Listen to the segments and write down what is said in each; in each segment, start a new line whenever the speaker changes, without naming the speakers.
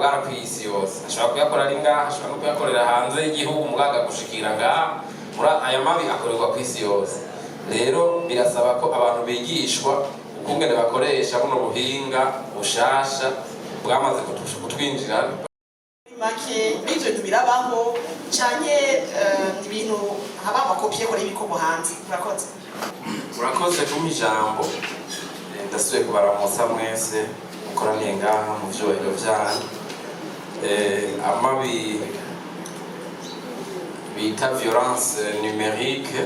angara kw'isi yose, ashobora kuyakora ari ngaha, ashobora no kuyakorera hanze y'igihugu mugaga gushikira ngaha. Aya mabi akorerwa kw'isi yose. Rero birasaba ko abantu bigishwa ukungene bakoresha buno buhinga bushasha bwamaze kutwinjira.
Make n'ivyo birabaho canke ibintu haba amakopi yakora ibikorwa hanze.
Murakoze kumpa ijambo. Ndasubiye kubaramutsa mwese mukoraniye ngaha mu vyubahiro vyanyu. Amabi bita violence numérique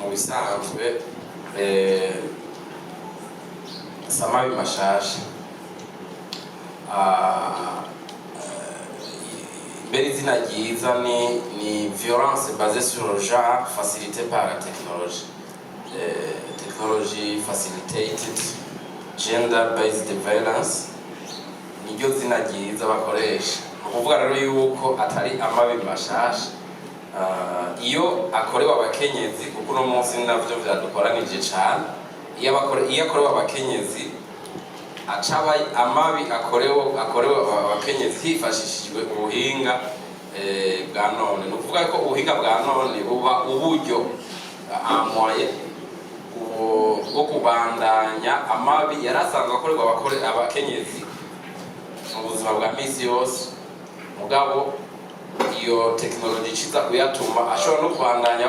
mu bisanzwe amabi mashasha. Mbere izina ryiza ni violence basée sur le genre facilitée par la technologie. Technology facilitated gender based violence niryo zina ryiza bakoresha. Ukuvuga rero yuko atari amabi mashasha. Iyo akorewe abakenyezi, kuko no munsi navyo vyadukoranije cane, iyo akorewe abakenyezi acaba amabi akorewe abakenyezi hifashishijwe ubuhinga bwa none. Ni ukuvuga ko ubuhinga bwa none buba uburyo amoye bwo kubandanya amabi yarasanzwe akorerwa abakenyezi mu buzima bwa misi yose. Mugabo iyo technology ciza kuyatuma ashobora no kubandanya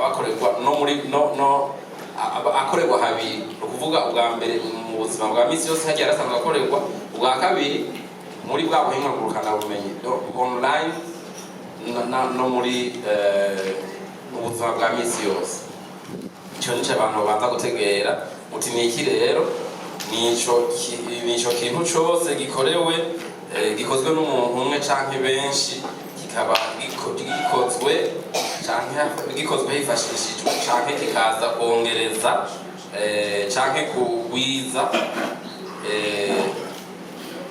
bakorerwa no muri akorerwa habiri. Ukuvuga ubwa mbere mu buzima bwa misi yose hagiye arasanzwe akorerwa, ubwa kabiri muri bwa buhinga ngurukanabumenyi online no muri mu buzima bwa misi yose. Ico nico abantu babanza gutegera muti niki rero nico kintu cose gikorewe gikozwe n'umuntu umwe canke benshi, kikaba gikozwe hifashishijwe canke kikaza kongereza canke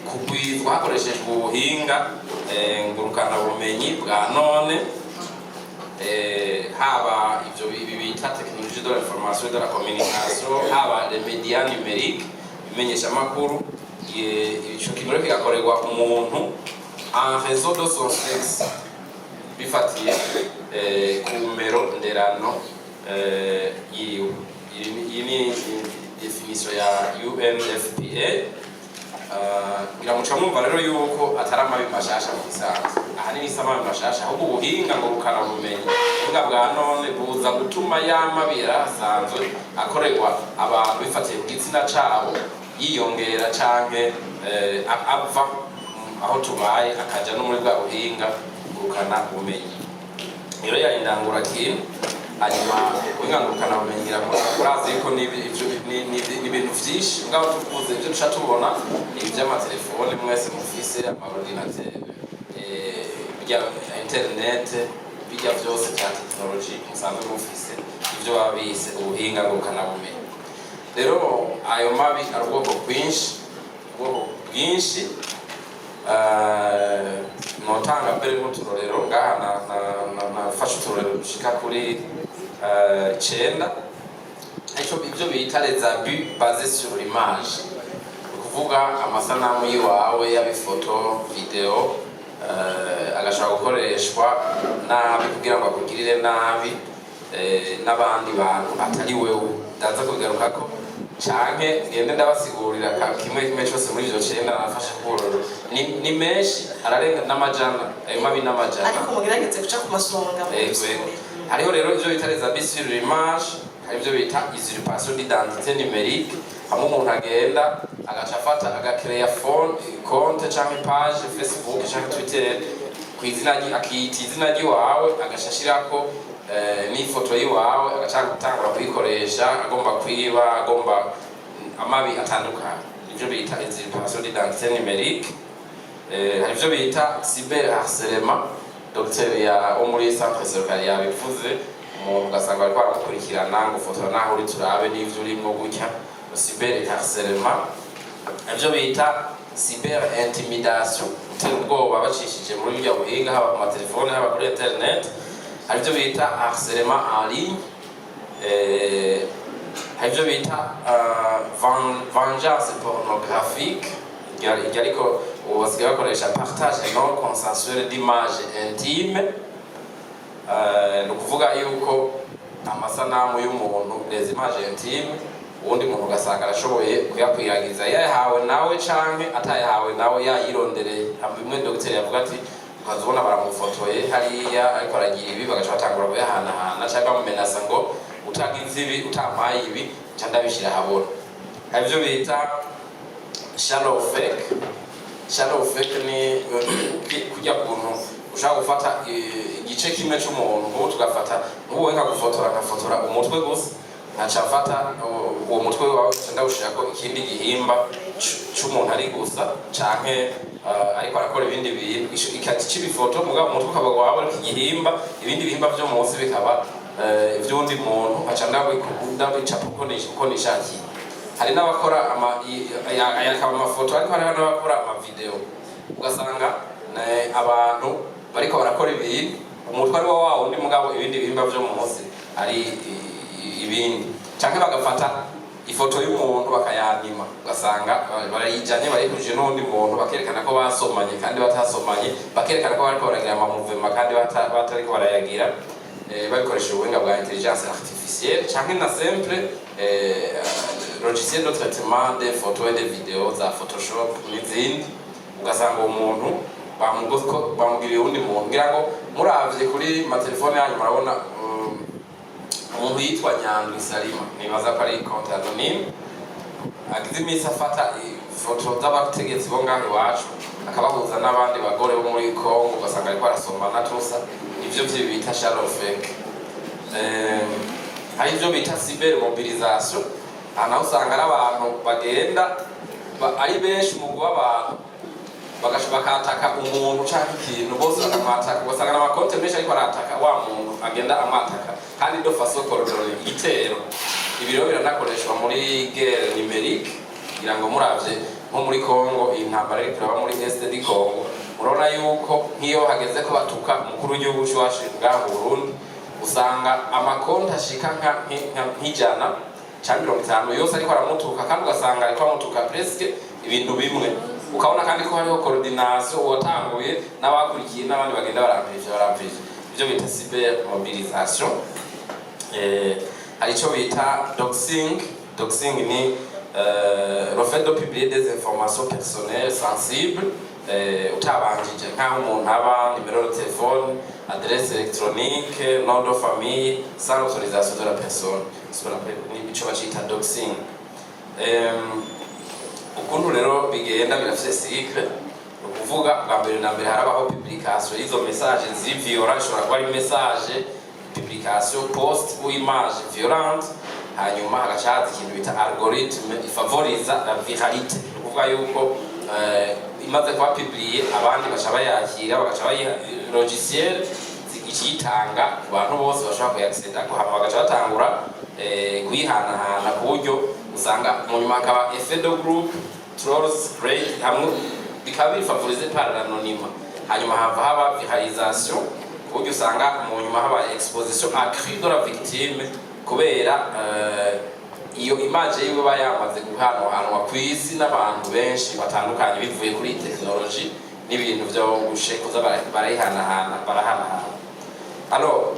kugwizwa hakoreshejwe ubuhinga ngurukanabumenyi bwa none, haba ivyo bita technologie de l'information et de la communication, haba les médias numériques, bimenyesha makuru. Ico kintu kigakorerwa umuntu en réseau de son sexe bifatiye ku numero nderano yiwe. Iyi ni definition ya UNFPA. Biramuca mwumva rero yuko atari amabi mashasha mu bisanzwe. Ahanini si amabi mashasha, ahubwo ubuhinga ngurukanabumenyi bwa none buza gutuma y'amabi yarasanzwe akorerwa abantu bifatiye ku gitsina cabo yiyongera canke ava aho tubaye akaja no muri bwa buhinga ngurukanabumenyi. Rero yarindangura kintu hanyuma ubuhinga ngurukanabumenyi ngira ngo murazi yuko ni ibintu vyinshi. Ngaho tuvuze ivyo duca tubona ni ivy'amatelefone mwese mufise, amaordinateur, bijya internet, bijya vyose vya technology musanzwe mufise, ivyo babise ubuhinga ngurukanabumenyi. Rero ayo mabi ari ubwoko bwinshi. Notanga mbere n'uturorero ngaha nafashe uturorero dushika kuri 9. Ivyo bita les abus basés sur l'image. Ukuvuga amasanamu yiwawe y'abifoto, video agashobora gukoreshwa nabi kugira ngo akugirire nabi n'abandi bantu atari wewe. Ndaza kugarukako canke ngende ndabasigurira kimwe cyose muri ivyo 9 nafashe kuroro. Ni menshi, ararenga n'amajana, ayo mabi n'amajana.
Ariko mugerageze guca ku masonga.
Hariho rero ivyo bita les abus sur l'image, hari ivyo bita usurpation d'identité numérique. Hamwe umuntu agenda agaca afata agakreya konte canke page Facebook canke Twitter akiyita izina ry'iwawe, agashashirako n'ifoto yiwawe, agaca gutangura kuyikoresha agomba kwiba, agomba amabi atandukanye. Ivyo bita usurpation d'identité numérique. Hari ivyo bita cyberharcèlement. Dr. ya muri centre Serukali yabivuze, umuntu ugasanga ariko aramukurikirana ngo fotora naho uri turabe n'ivyo urimo gutya. Cyberharcèlement. Ivyo bita cyberintimidation, gutera ubwoba bacishije muri burya buhinga, haba ku matelefone haba kuri internet. Hari ivyo bita harcèlement en ligne. hari ibyo bita vengeance pornographique, ariko ubu basigaye bakoresha partage non consensuelle d'image intime. Ni ukuvuga yuko amasanamu y'umuntu, les images intimes, ubundi muntu ugasanga arashoboye kuyakwiragiza yayahawe nawe canke atayahawe nawe yayirondereye. Bimwe dogiteri yavuga ati ukazubona baramufotoye hariya ariko aragira ibi, bagaca batangura kuyahanahana cyangwa bamumenasa ngo utagize ibi, utampaye ibi, nca ndabishyira ahabona. Hari ibyo bita shallow fake. Shallow fake ni kujya kuntu ushaka gufata igice kimwe cy'umuntu, ubu tugafata n'ubu wenga nkafotora umutwe gusa, nkacafata uwo mutwe wawe ndawushirako ikindi gihimba cy'umuntu ari gusa canke ariko arakora ibindi bintu, ikati cy'ibifoto mugabo umutwe ukaba wawe igihimba, ibindi bihimba byo munsi bikaba ivy'undi muntu, nkaca ndabicapa uko nishakiye. Hari n'abakora ayakaba amafoto, ariko hari n'abakora amavideo, ugasanga abantu bariko barakora ibintu, umutwe ari wa wundi mugabo ibindi bihimba byo munsi ari ibindi, canke bagafata ifoto y'umuntu bakayanima, ugasanga barayijanye barihuje n'undi muntu, bakerekana ko basomanye kandi batasomanye, bakerekana ko bariko baragira amamuvema kandi batariko barayagira, babikoresheje ubuhinga bwa intelligence artificielle canke na simple logiciel de traitement des photos et des vidéos za Photoshop n'izindi. Ugasanga uwo muntu bamugiriye uwundi muntu. Ngira ngo muravye kuri amatelefone yanyu murabona umuntu yitwa Nyandwi Salima, nibaza ko ari compte anonyme, agize imisi afata ifoto z'abategetsi bo ngaho iwacu akabahuza n'abandi bagore bo muri Congo, ugasanga ariko arasomana tusa. Ivyo bita shallow fake. Hari ibyo bita cyber mobilisation, naho usanga n'abantu bagenda ari benshi mu guha abantu bakataka umuntu cyangwa ikintu, bose bakamwataka, ugasanga n'amakonte menshi ariko arataka wa muntu agenda amwataka, kandi do faso korodoro igitero. Ibiro biranakoreshwa muri guerre numérique, kugira ngo muravye nko muri Congo intambara iri kuraba muri Est du Congo, murabona yuko nk'iyo hageze ko batuka umukuru w'igihugu cy'uwacu bwa Burundi, usanga amakonte ashika nk'ijana cyangwa 50 yose ariko aramutuka, kandi ugasanga ariko amutuka presque ibintu bimwe, ukabona kandi ko hariho coordination watanguye n'abakurikiye n'abandi bagenda baramvije. Ibyo bita cyber mobilisation. Hari icyo bita doxing. Doxing ni le fait de publier des informations personnelles sensibles utabanjije, nk'aho umuntu aba numéro de téléphone, adresse électronique, nom de famille sans l'autorisation de la personne. Icyo bacita doxing. Ukuntu rero bigenda birafite cycle, ukuvuga bwa mbere na mbere harabaho publication y'izo message z'iviola, ishobora kuba ari message publication post ou image violente, hanyuma hagacaza ikintu bita algorithme ifavoriza la viralité, ukuvuga yuko imaze kuba publiye abandi baca bayakira, bagaca bayiha logiciel ikiyitanga ku bantu bose bashobora kuyacceda ko, hama bagaca batangura kuyihanahana ku buryo usanga mu nyuma hakaba effet de groupe, trolls, rage, hamwe bikaba bifavorize par l'anonyme. Hanyuma haba viralisation, ku buryo usanga mu nyuma haba exposition accrue de la victime, kubera iyo image yiwe bayamaze guhanwa ku isi n'abantu benshi batandukanye bivuye kuri technology n'ibintu byo gushekuza barahanahana. Alors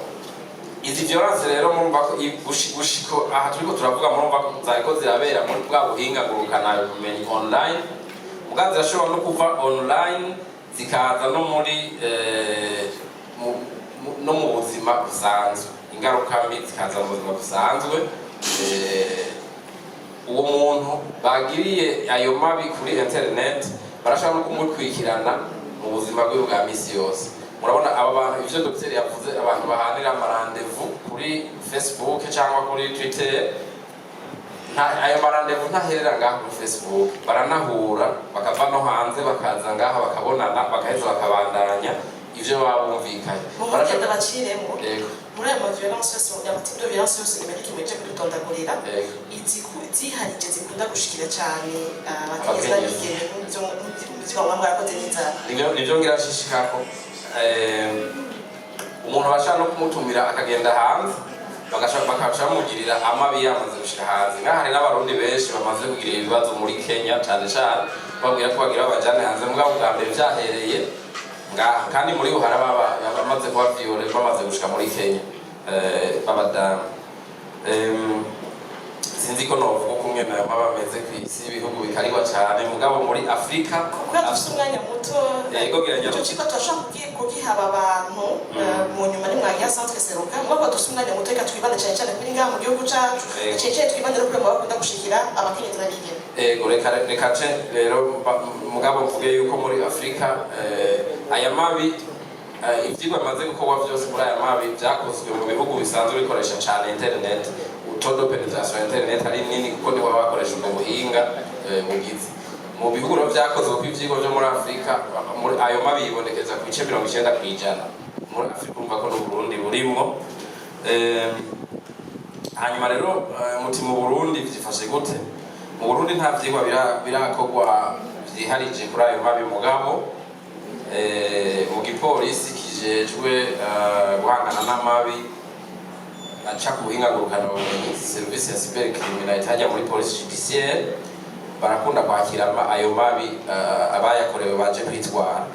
izi violence rero mumva ko gushiko aha turiko turavuga, mumva ko zariko zirabera muri bwa buhinga ngurukana bumenyi online, mugazi zirashobora no kuva online zikaza no muri no mu buzima busanzwe, ingaruka mbi zikaza mu buzima busanzwe. Uwo muntu bagiriye ayo mabi kuri internet barashobora no kumukurikirana mu buzima bwe bwa misi yose. Murabona aba bantu ivyo docteur yavuze, abantu bahanira amarandevu kuri Facebook cyangwa kuri Twitter, ayo marandevu ntaherera ngaho kuri Facebook, baranahura bakava no hanze bakaza ngaho bakabonana, bagaheza bakabandanya ivyo babumvikanye.
Barashobora baciremo muri aya violence yose, y'amatype de violence yose nimenye kimeje kudutondagurira, iziharije zikunda gushikira cyane abategeza bigere n'ibyo bamwe barakoze neza.
Nivyo ngira shishikako umuntu bashaka no kumutumira akagenda hanze bakacamugirira amabi yamaze gushika hanze. Ngaha hari n'abarundi benshi bamaze kugira ibibazo muri Kenya cyane cyane babwira ko bagira abajane hanze mugabo bwa mbere byahereye ngaha kandi muri ho hari bamaze kuba viole bamaze gushika muri Kenya babadamu. Sinzi ko novuga kumwe nayo bameze ku isi ibihugu bikariwa cyane mugabo muri Afrika
kuko dufite umwanya muto
yego giranya
cyo ciko twashaka kugihaba abantu mu nyuma ni mwagiye centre seruka mugabo dufite umwanya muto reka twibane cyane cyane kuri ngaha mu gihugu cyacu cece twibane no kurema bakunda gushikira abakenyezi n'abigeme
yego reka rero mugabo mvuge yuko muri Afrika aya mabi ivyigwa bimaze gukorwa byose muri aya mabi byakozwe mu bihugu bisanzwe bikoresha cyane internet. Todo penetration internet ari nini kuko niho bakoresha ubwo buhinga bugize mu bihugu byakozwe ku ivyigwa byo muri Afrika muri ayo mabi yibonekeza ku 90% muri Afrika umva ko no Burundi burimo. Hanyuma rero muti mu Burundi byifashe gute? Mu Burundi nta vyigwa birakogwa vyiharije kuri ayo mabi mugabo mu gipolisi kijejwe guhangana n'amabi aca kuhinga ngurukana ubumenyi service ya cybercriminalité hajya muri police judiciaire barakunda kwakira ayo mabi abayakorewe baje kwitwara.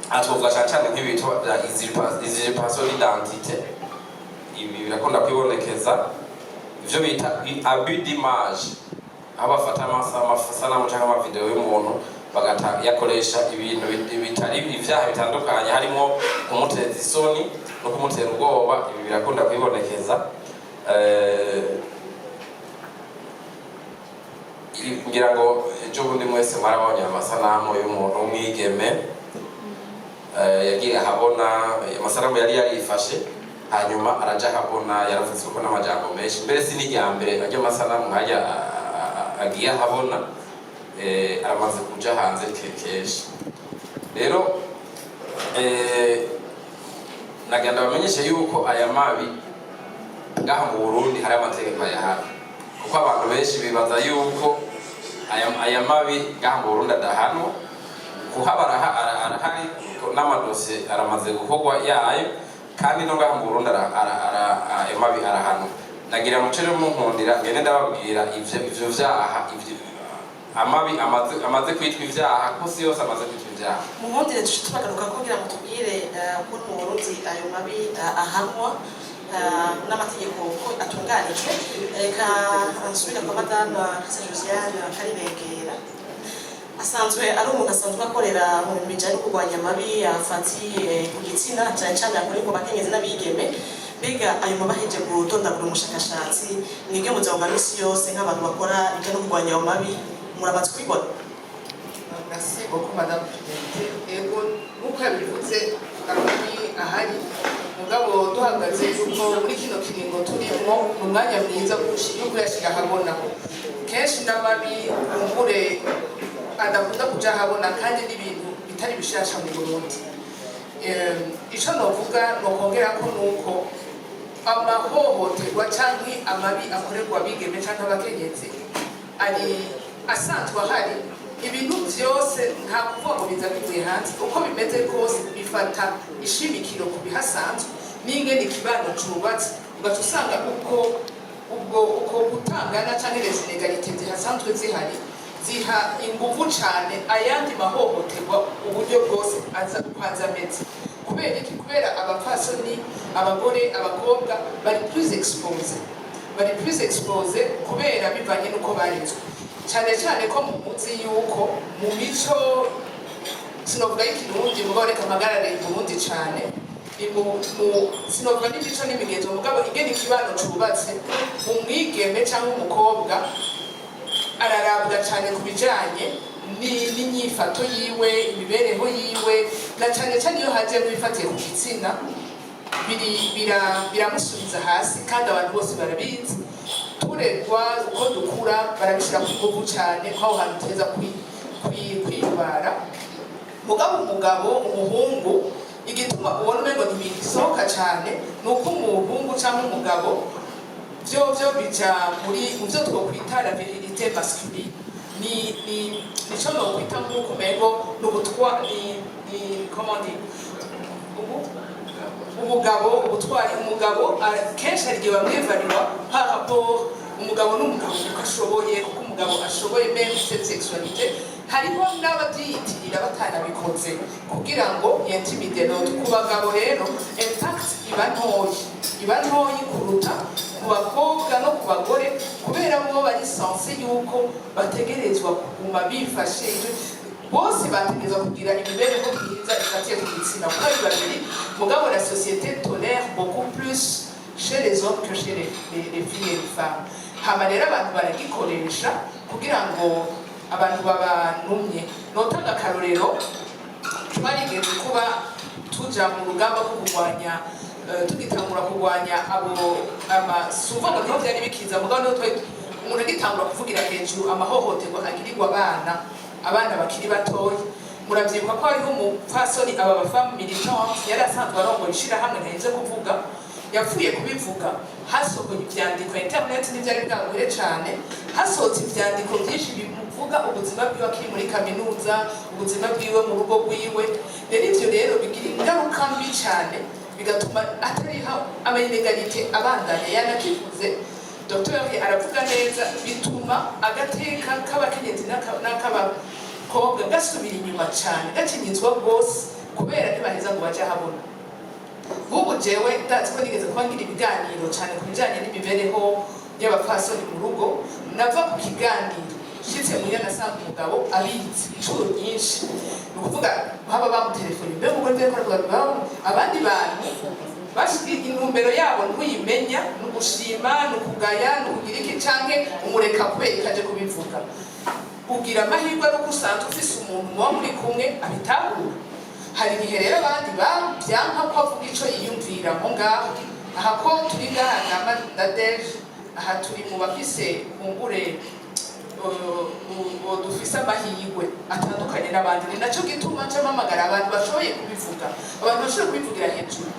Atwovuga cyane nk'ibitwa bya usurpation d'identité. Ibi birakunda kwibonekeza ivyo bita abus d'image aho bafata amasanamu cyangwa amavideo y'umuntu bagata yakoresha ibintu bitari ivyaha bitandukanye harimo kumuteza isoni no kumutera ubwoba. Ibi birakunda kwibonekeza ngira ngo ejo bundi mwese mwarabonye amasanamu y'umuntu w'umwigeme yagiye ahabona amasanamu yari yarifashe hanyuma araja ahabona yaravuzwe ko n'amajambo menshi mbere si n'irya mbere ajya amasanamu nkajya agiye ahabona aramaze kuja hanze kenshi. Rero nagenda bamenyeshe yuko aya mabi ngaha mu Burundi hari amategeko ayahana kuko abantu benshi bibaza yuko aya mabi ngaha mu Burundi adahanwa kuhaba arahari n'amadosiye aramaze gukorwa yayo kandi no ngaha mu Burundi ayo mabi arahanwa. Nagira mucere mu nkundira ngene ndababwira ivyo vyaha amabi amaze kwitwa ivyaha ko si yose amaze kwitwa ivyaha.
Mu nkundire tubagaruka kugira ngo tubwire ko mu Burundi ayo mabi ahanwa n'amategeko ko atunganijwe. Reka ansubire kwa madame Josiane Karibegera asanzwe ari umuntu asanzwe akorera mu bijanye no kurwanya amabi afatiye ku gitsina cyane cyane akora ku bakenyezi n'abigeme. Mbega ayo mabaheje gutondagura umushakashatsi mwige mu buzima bwa misi yose nk'abantu bakora ibyo no kurwanya ayo mabi murabatse kwibona?
Merci beaucoup madame. Ego nuko yabivuze amabi ahari mugabo duhagaze yuko muri kino kiringo turimo mu mwanya mwiza yo kuyashira ahabona kenshi n'amabi umure adakunda kuja ahabona kandi n'ibintu bitari bishasha mu Burundi. Ico novuga nokongera ko nuko amahohoterwa canke amabi akorerwa abigeme canke abakenyezi ari asanzwe ahari. Ibintu vyose nta kuvuga ngo biza bivuye hanze uko bimeze kose bifata ishimikiro ku bihasanzwe n'ingene ikibano cubatse ugaca usanga uko gutangana canke les inégalités zihasanzwe zihari ziha inguvu cane ayandi mahohoterwa uburyo bwose aza ameze. Kubera iki? Kubera abapfasoni abagore abakobwa bari plus expose kubera bivanye nuko barezwe cyane cyane ko muzi yuko mu mico sinovuga y'ikirundi mugabo reka amagarare y'uburundi cyane sinovuga n'imico n'imigenzo mugabo ingene ikibano cubatse umwigeme cyangwa umukobwa ararabwa cyane ku bijanye n'inyifato yiwe imibereho yiwe na cyane cyane iyo haje bifatiye ku gitsina biramusubiza hasi kandi abantu bose barabizi. Turegwa uko dukura barabishira ku nguvu cyane ko aho hantu teza kwibara mugabo umuhungu igituma ubona umengo ntibisohoka cyane nuko umuhungu cyangwa umugabo byo bija mu byo twokwita la virilité masculine nico nokwita nk'uko umengo n'ubutwa ni comment dire ubugabo ubutwari umugabo kenshi ari gihe bamwevariwa hapo umugabo n'umugabo uko ashoboye kuko umugabo ashoboye même cette sexualité hariho n'ababyiyitirira batanabikoze kugira ngo intimide l'autre ku bagabo rero impact iba ntoyi kuruta ku bakobwa no ku bagore kubera bo bari sense yuko bategerezwa kuguma bifashe bose bategerezwa kugira imibereho myiza ifatiye ku gitsina kuko ari babiri mugabo la société tolère beaucoup plus chez les hommes que chez les filles et les femmes hama rero abantu baragikoresha kugira ngo abantu babanumye notanga akarorero twarigeze kuba tuja mu rugamba rwo kurwanya tugitangura kurwanya abo amasuva ngo niho byari bikiza mugabo niho twari umuntu agitangura kuvugira hejuru amahohoterwa agirirwa abana bakiri batoya muravyibuka ko hariho umupfasoni aba bafamu militante yari asanzwe arongoye ishirahamwe ntarinze kuvuga yapfuye kubivuga hasohoye ivyandiko internet n'ivyari bwagwire cane hasohotse ivyandiko byinshi bivuga ubuzima bwiwe akiri muri kaminuza ubuzima bwiwe mu rugo rwiwe rero ivyo rero bigira ingaruka mbi cane bigatuma atariha amayinegalite abandanya yanakivuze Dr. aravuga neza bituma agateka k'abakenyezi n'ak'abakobwa gasubira inyuma cane gacinyizwa rwose kubera ntibaheza ngo baje habona nk'ubu jewe ndazi ko nigeze kuba ngira ibiganiro cyane ku bijyanye n'imibereho y'abapfasoni mu rugo nava ku kiganiro nshitse muyo nasanga umugabo abitse inshuro nyinshi ni ukuvuga haba bamutelefoni mbe mugore mbere ko aravuga abandi bantu bashyize intumbero yabo ntuyimenya ni ugushima ni ukugaya ni ukugira iki canke umureka kubera ikaje kubivuga ugira amahirwe ari uko usanzwe ufise umuntu muba muri kumwe abitahura hari igihe rero abandi byanka ko avuga ico yiyumvira mo ngaho aha ko turi ngaha na Dave aha turi mu bafise kumbure dufise amahirwe atandukanye n'abandi ni naco gituma ncamamagara abantu bashoboye kubivuga abantu bashoboye kubivugira hejuru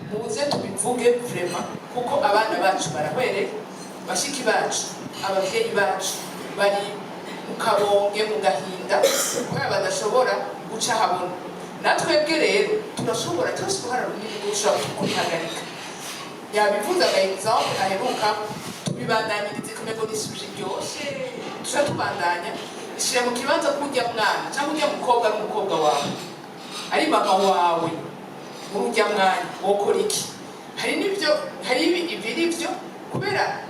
muze tubivuge vraiment kuko abana bacu barahwereye bashiki bacu abavyeyi bacu bari mu kabonge mu gahinda kubera badashobora guca habona natwebwe rero turashobora cyose uruhara runini gushobora kubihagarika yabivuze aga exemple aheruka tubibandanirize kumenya ngo nisuje byose tuca tubandanya ishire mu kibanza kujya mwana cyangwa ujya mukobwa n'umukobwa wawe ari mama wawe urujya mwana wokora iki hari nibyo hari ibiri byo kubera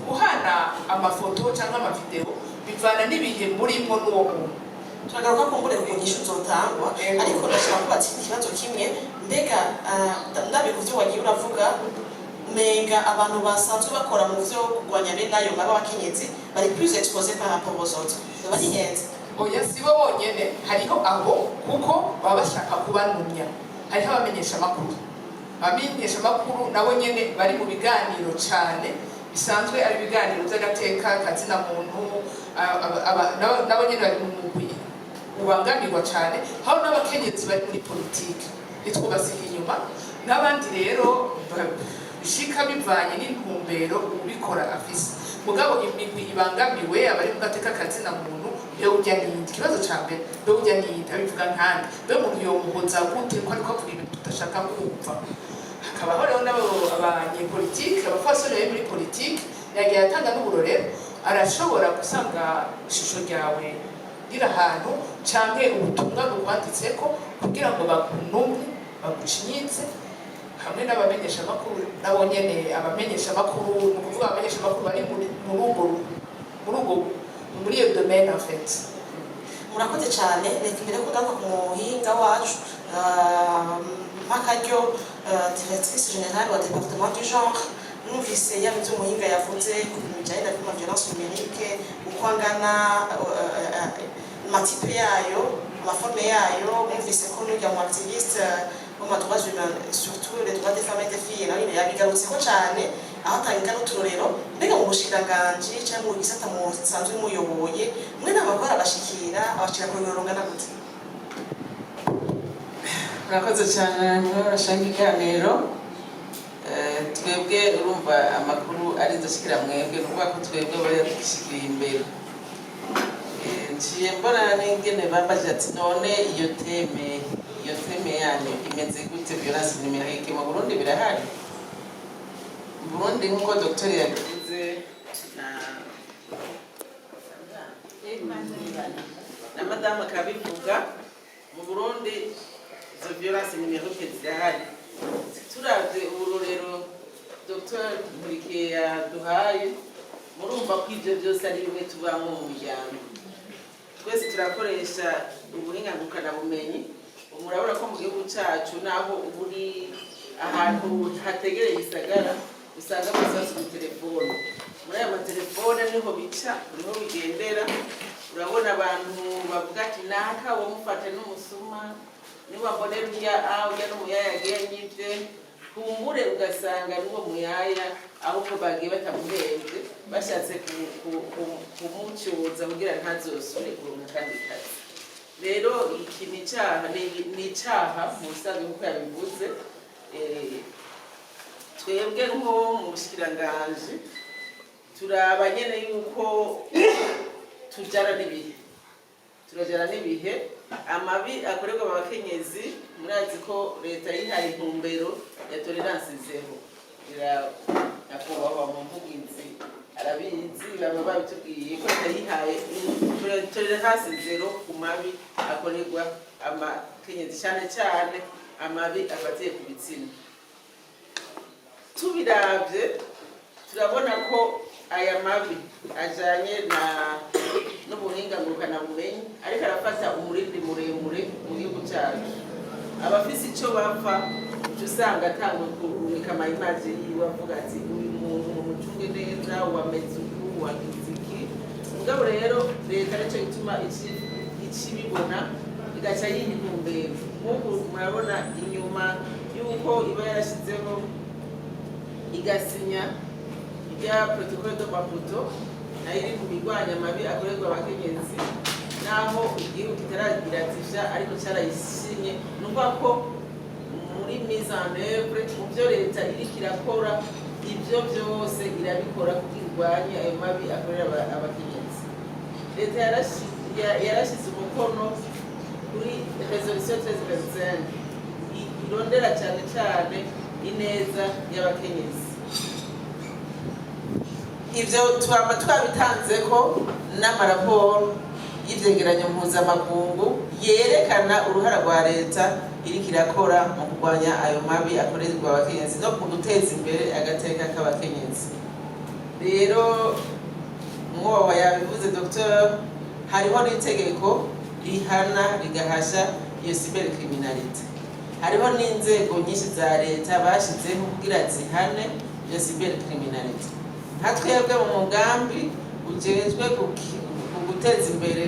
guhana amafoto cyangwa amavideo bivana n'ibihe murimo n'uwo muntu
turagaruka kumbure ku nyishu zotangwa ariko ndashaka kubatsa ikibazo kimwe mbega ndabe kuvyo wagiye uravuga menga abantu basanzwe bakora mu vyo kurwanya bene ayo maba bakenyezi bari plus exposés par rapport aux autres barihenze
oya sibo bonyene hariho abo kuko baba bashaka kubanumya hariho abamenyesha amakuru nabo nyene bari mu biganiro cane bisanzwe ari ibiganiro by'agateka kazina muntu nabo nyene bari mu mugwi ubangamirwa cyane aho n'abakenyezi bari muri politiki nitwubasiga inyuma n'abandi rero bishika bivanye n'intumbero ubikora afise mugabo imigwi ibangamiwe abari mu gateka kazina muntu yo ujya n'indi ikibazo cya mbere yo ujya n'indi abivuga nkandi be umuntu yomuhoza gute ko ariko avuga ibintu tudashaka kumva hakabaho rero n'abanyepolitiki abafasoni bari muri politiki yagiye atanga n'uburorero arashobora gusanga ishusho ryawe gira ahantu canke ubutumwa bukwanditseko kugira ngo bakunumye bagucinyitse hamwe n'abamenyesha makuru nabo nyene abamenyesha makuru ni ukuvuga abamenyesha makuru bari muri iyo domaine en fait
murakoze cyane reka imbere ko ngaruka ku muhinga wacu mpakaryo directrice générale wa département du genre numvise yaba ibyo umuhinga yavuze ku bintu bijyanye na violence numérique uko angana amatipe yayo amaforme yayo mwumvise ko n'ujya mu activiste wo mu droits humains surtout les droits des femmes et des filles nawe yabigarutse ko cyane aho atanga n'uturorero mbega mu bushikiranganji cyangwa mu gisata musanzwe muyoboye mwe n'abagore abashikira abashikira ku rugero rungana gute
murakoze cyane murashanga ikiganiro twebwe urumva amakuru ari dushikira mwebwe nukuvuga ko twebwe bari dushikira imbere ngiye mbona n'ingene bambaje ati none iyo teme iyo teme yanyu imeze gute violence numérique mu Burundi birahari? Mu Burundi nk'uko Dr. yabivuze na madame akabivuga, mu Burundi izo violence numérique zirahari. Turavye uburorero Dr. Nkurikiye yaduhaye, murumva ko ivyo byose ari bimwe tubamwo mu muryango. Twese turakoresha ubuhinga ngurukanabumenyi. Murabona ko mu gihugu cyacu naho uri ahantu hategereye isagara usanga amasasu ku telefone. Muri aya matelefone niho bica, niho bigendera. Urabona abantu bavuga ati naka wo mufate n'umusuma, niba mbonera ujya n'umuyaya yagiye nyivye, kumbure ugasanga niwo muyaya ahubwo bagiye batamuhenze bashatse kumucyuza kugira ntazosure kuronka kandi kazi. Rero iki ni icaha mu busanzwe nk'uko yabivuze. Twebwe nko mu bushikiranganje turaba nyene yuko turajana n'ibihe amabi akorerwa abakenyezi. Murazi ko leta yihaye intumbero ya tolerance zero. Nyakubahwa mu mvugizi arabizi, baba babitubwiye ko leta yihaye tolerance zero ku mabi akorerwa amakenyezi, cyane cyane amabi afatiye ku bitsina. Tubiravye turabona ko aya mabi ajanye n'ubuhinga ngurukanabumenyi ariko arafata umurindi muremure mu gihugu cyacu. Abafise icyo bapfa usanga atangwe kurumika amayimaje yiwe avuga ati uyu muntu mumucunge neza, wameze uku, wagize iki. Mugabo rero leta nicyo gituma ikibibona igaca yiha intumbero. Nk'ubu murabona inyuma y'uko iba yarashyizeho igasinya ibya protocole de Maputo nayo iri mu bigwanya amabi akorerwa abakenyezi, naho igihugu kitaragiratisha ariko cyarayisinye. Nuvuga ko muri mise en œuvre mu byo leta iriko irakora, ibyo byose irabikora kugira irwanye ayo mabi akorera abakenyezi. Leta yarashize umukono kuri resolution 1325 irondera cyane cyane ineza y'abakenyezi. Ibyo twabitanze ko n'amaraporo y'ivyegeranyo mpuzamakungu yerekana uruhara rwa leta iriko irakora mu kurwanya ayo mabi akorerwa abakenyezi no mu guteza imbere agateka k'abakenyezi. Rero mwoba yabivuze Dr. hariho n'itegeko rihana rigahasha iyo cybercriminality. Hariho n'inzego nyinshi za leta bashizeho kugira zihane iyo cybercriminality. Nka twebwe mu mugambi ujejwe guteza imbere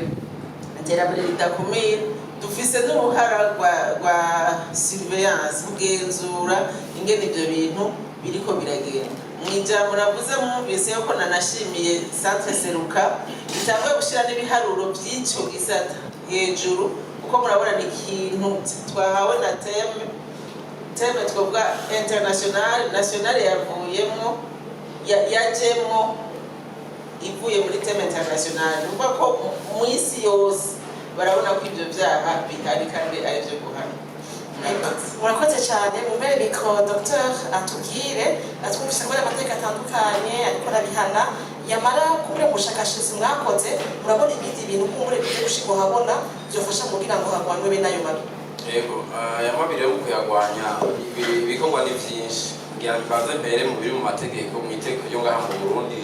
iterambere ridakumira, dufise n'uruhara rwa surveillance, kugenzura ingene ibyo bintu biriko biragenda. Mwijambo navuze mwumvise yuko nanashimiye Centre Seruka itanguye gushira n'ibiharuro by'icyo gisata hejuru, kuko murabona ni ikintu twahawe na teme twovuga international yavuyemo yajemo ivuye muri teme international. Nuvuga ko mu isi yose barabona ko ibyo byaha bihari kandi ari byo guhana.
Murakoze cyane. Mu mbere biko Dr. atubwire atwumvise ko amategeko atandukanye ariko arabihana, yamara kuri ubushakashatsi mwakoze murabona ibindi bintu kumure byo gushika habona byofasha kugira ngo hagwanwe be nayo mabi.
Yego, aya mabi rero kuyagwanya ibikorwa ni byinshi. Ngira bibanze mbere mu biri mu mategeko, mu itegeko ryo ngaha mu Burundi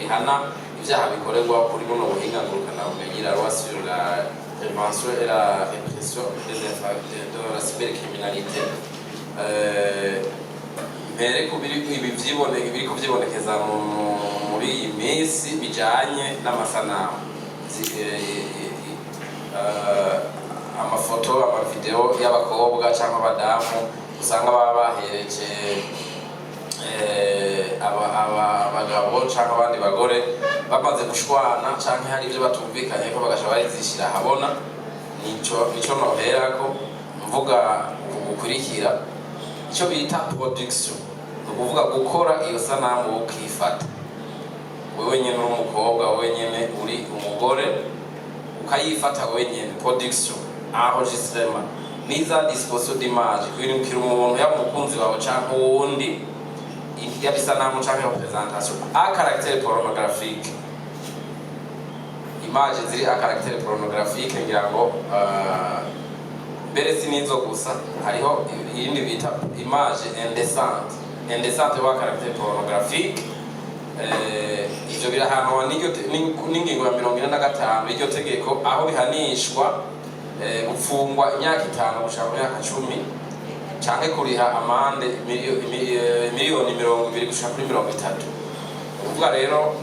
rihana ibyaha bikorerwa kuri buno buhinga ngurukanabumenyi, la loi sur la prévention et la répression de la cybercriminalité. Mbere ko biriko vyibonekeza muri iyi minsi bijanye n'amasanamu, amafoto, amavideo y'abakobwa cyangwa abadamu usanga baba bahereje abagabo cyangwa abandi bagore bamaze gushwana cyangwa hari ibyo batumvikanye ko bagasha barizishira habona. Nico noherako mvuga gukurikira icyo bita production, ukuvuga gukora iyo sanamu ukifata wewe nyene n'umukobwa, wewe nyene uri umugore ukayifata wewe nyene. Production, enregistrement mise à disposition d'image kwirukira umuntu yaba umukunzi wawe canke uwundi y'isanamu canke representation a caractère pornographique. Image ziri a caractère pornographique ngira ngo mbere sinizo gusa hariho iyindi bita image indécente wa caractère pornographique. Ivyo birahanwa n'ingingo ya 45 iryo tegeko aho bihanishwa gufungwa imyaka 5 gushaka imyaka 10 canke kuriha amande miliyoni 20 gushaka kuri 30. Uvuga rero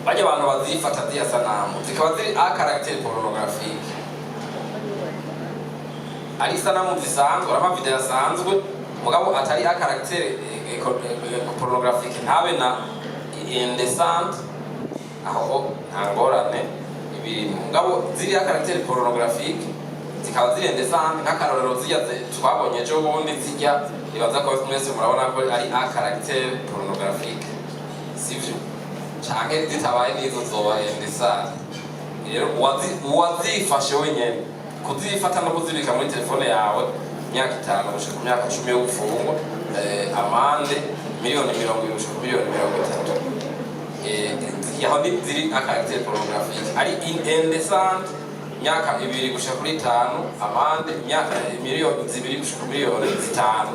bajya abantu bazifata zia sanamu zikaba ziri a caractère pornographique, ari sanamu zisanzwe ama video asanzwe mugabo atari a caractère pornographique ntabe na indécente aho ntangorane ibiri mugabo ziri a caractère pornographique zikaba ziri indécente nk'akarorero zijya twabonye ejo bundi zijya ibaza ko mwese murabona ko ari a caractère pornographique sivyo canke zitabaye nizo zoba indécente. Rero uwazifashe wenyene kuzifata no kuzibika muri telefone yawe imyaka 5 gushika ku myaka 10 yo gufungwa amande miliyoni 20 gushika ku miliyoni 30. Yaho ni ziri a caractère pornographique, ari indécente myaka 2 gushika kuri 5 amande myaka miliyoni 2 gushika ku miliyoni 5.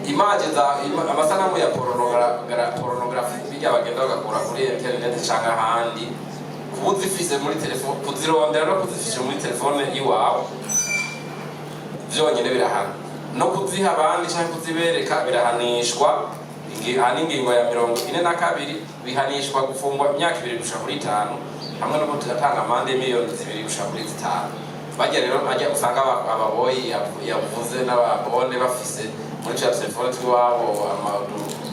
Image za amasanamu ya pornographique bijya bagenda bagakura kuri internet canke ahandi kuzifise muri telefone kuzirondera no kuzifisha muri telefone iwawe vyonyene birahana no kuziha abandi canke kuzibereka birahanishwa ingingo ya 42 bihanishwa gufungwa imyaka 2 gushika kuri 5 hamwe no gutanga amande miliyoni 2 gushika kuri 5. Bajya rero bajya usanga ababoyi yavuze n'ababone bafise muri cya telefone twiwabo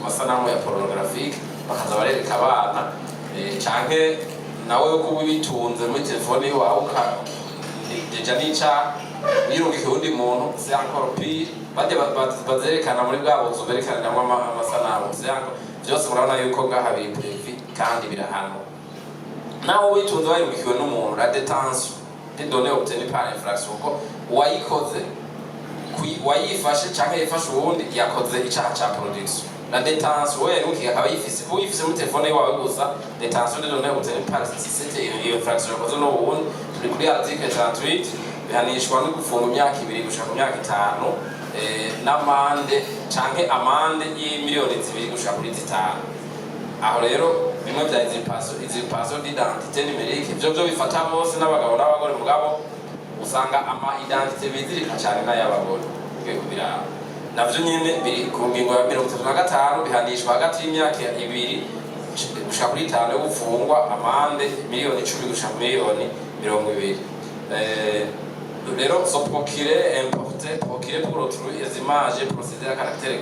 amasanamu ya pornographique bakaza barereka abana canke nawe yo kuba bitunze muri telefone iwawe deja nica wirungika undi muntu c'est encore pire. Bajya bazerekana muri bwabo berekana amasanamu byose murabona yuko ngaha biri privé kandi birahanwa. Nawe witunze wirungikiwe n'umuntu la détention des données obtenues par infraction ko wayikoze wayifashe canke yifashe uwundi yakoze icaha ca production. La détention wewe nuki akaba yifise muri telefone yawe gusa détention des données obtenues par cette infraction yakoze no uwundi turi kuri article 38 bihanishwa no gufunga imyaka 2 gushika ku myaka 5 n'amande canke amande y'imiliyoni 2 gushika kuri 5. Aho rero bimwe bya usurpation d'identité numérique byo bifata bose n'abagabo n'abagore mugabo usanga ama identité bizirika cyane n'ay'abagore kubira navyo nyene biri ku ngingo ya 35 bihanishwa hagati y'imyaka 2 gushika kuri 5 yo gufungwa amande miliyoni 10 gushika miliyoni 20. Rero so procurer pour autrui les images procéder à caractère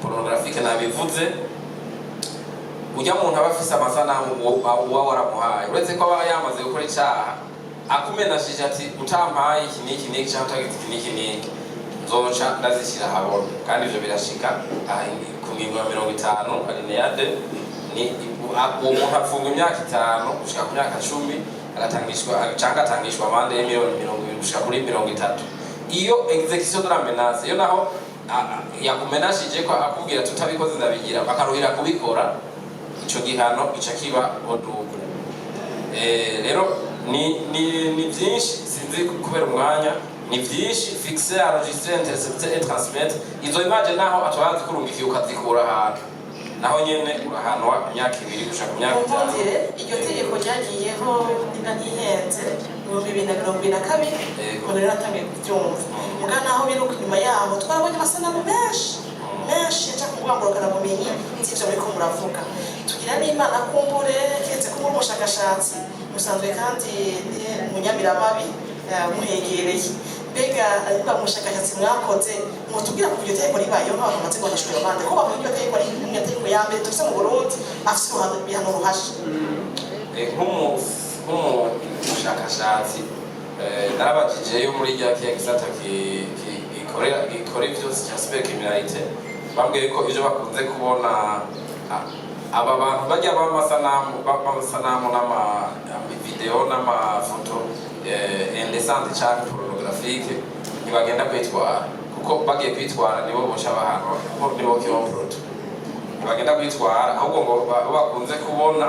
pornographique nabivuze ujya muntu abafise amasanamu uwa waramuhaye uretse ko aba yamaze gukora icyaha akumenashije ati utampaye iki niki cyangwa iki nzoca ndazishyira habona kandi ivyo birashika ku ngingo ya 50 alinéa 2 ni uwo muntu afunga imyaka 5 gushika ku myaka 10 agatangishwa amande y'imiliyoni 20 gushika kuri 30. Iyo execution de la menace yo naho yakumenashije ko akubwira tutabikoze ndabigira bakaruhira kubikora ico gihano ica kiba double. Rero ni byinshi sinzi kubera umwanya ni byinshi fixer enregistrer intercepter et transmettre izo image naho atwazi kurungikiye ukazikura ahantu naho nyene urahanwa imyaka 2 gushaka imyaka 5.
Iryo tegeko ryagiyeho ntihenze mu 2022 ngo rero atangiye kubyumva mugana naho biruka nyuma yaho twabonye amasanamu menshi cyo kugwangurukana bumenyi n'ivyo muri ko muravuga tugira n'Imana kumbure ketse ko umushakashatsi musanzwe kandi munyamiramabi muhegereye bega ariko umushakashatsi mwakoze mutubwira ku byo tegeko ribayeho nk'abamaze guhanishwa abandi ko bavuga ibyo tegeko ari itegeko ya mbere dufite mu Burundi afise bihano ruhasha
nk'umushakashatsi narabajije yo muri rya gisata gikora byose cya cybercriminalité bambwiye ko ivyo bakunze kubona aba bantu bajya b'amasanamu n'ama video n'amafoto indécente cyangwa pornographique ntibagenda kwitwara kuko bagiye kwitwara nibo bosha bahanwa kuko nibo kiwamproto ntibagenda kwitwara ahubwo ngo bakunze kubona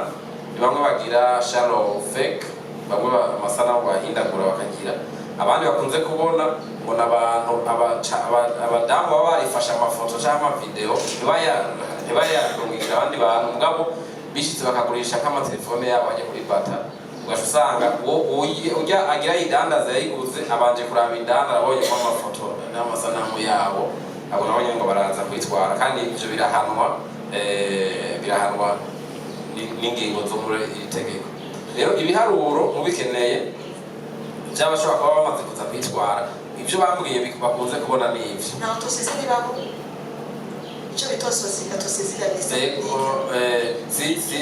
ni bamwe bagira shallow fake bamwe amasanamu bahindagura bakagira abandi bakunze kubona ngo n'abantu abadamu baba barifashe amafoto cyangwa amavideo ntibayarungikira abandi bantu mugabo bishitse bakagurisha nk'amatelefone yabo ajya kuri bata ugaca usanga ujya agira idandaza yayiguze abanje kuraba idanda abonye ko amafoto n'amasanamu yabo abo nabo nyine ngo baraza kwitwara kandi ibyo birahanwa n'ingingo zo muri iri tegeko. Rero ibiharuro mubikeneye by'abashobora kuba bamaze kuza kwitwara ibyo bambwiye bakunze kubona n'ibyo
ntaho tusize nibaho icyo bitosozika tusize
sinzi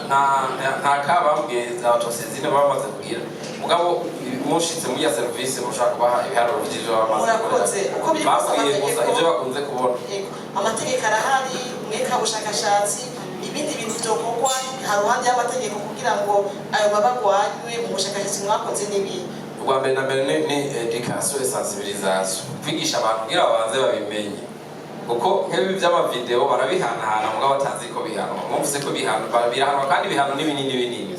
nta kabambwiye abatosizi ne bamaze kugira mugabo mushitse muri ya service mushaka kubaha ibiharuro by'ibyo bamaze gukora bambwiye gusa ibyo bakunze kubona
amategeko arahari mweka ubushakashatsi ibindi bintu byokorwa haruhande y'amategeko kugira ngo ayo babagwanywe mu bushakashatsi mwakoze n'ibindi.
Ubwa mbere na mbere ni education et sensibilisation kwigisha abantu kugira babanze babimenye kuko nk'ibi by'amavideo barabihanahana mugabo batazi ko bihanwa mwumvise ko bihanwa kandi bihano n'ibinini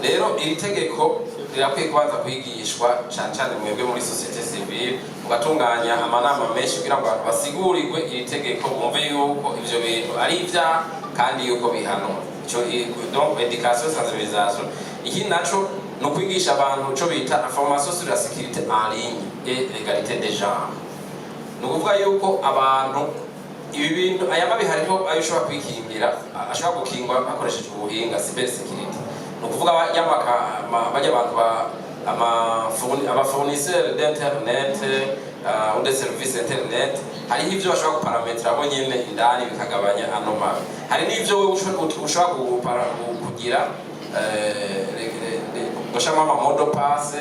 rero iri tegeko rirakwiye kubanza kwigishwa cyane cyane mwebwe muri societe civile ugatunganya amanama menshi kugira ngo abantu basigurirwe iri tegeko bumve yuko ivyo bintu ari ibyaha kandi yuko bihanwa donc education sensibilisation iki naco no kwigisha abantu cyo bita formation sur la sécurité en ligne et l'égalité des genres no kuvuga yuko abantu ibi bintu aya mabi hariho ayo ushobora kwikingira ashobora gukingwa hakoresheje ubuhinga cyber security no kuvuga bajya abantu ama fournisseurs d'internet ou des services internet hari ivyo bashobora guparametra abo nyene indani bikagabanya anomaly hari n'ivyo wewe ushobora kugira gashama ama modo passe